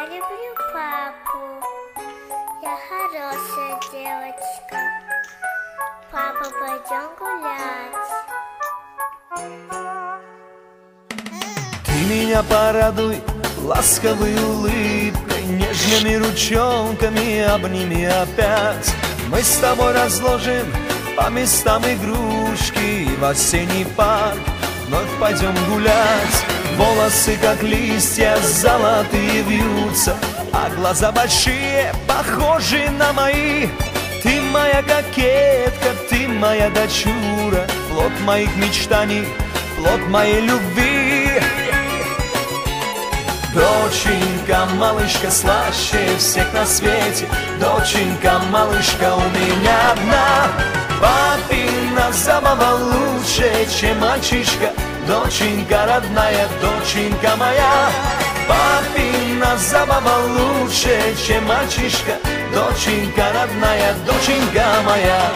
Я люблю папу. Я хорошая девочка. Папа, пойдем гулять. Ты меня порадуй ласковой улыбкой, нежными ручонками обними опять. Мы с тобой разложим по местам игрушки, и в осенний парк вновь пойдем гулять. Волосы, как листья, золотые вьются, а глаза большие, похожи на мои. Ты моя кокетка, ты моя дочура, плод моих мечтаний, плод моей любви. Доченька, малышка, слаще всех на свете. Доченька, малышка, у меня одна. Папина забава лучше, чем мальчишка. Доченька родная, доченька моя. Папина забава лучше, чем мальчишка. Доченька родная, доченька моя.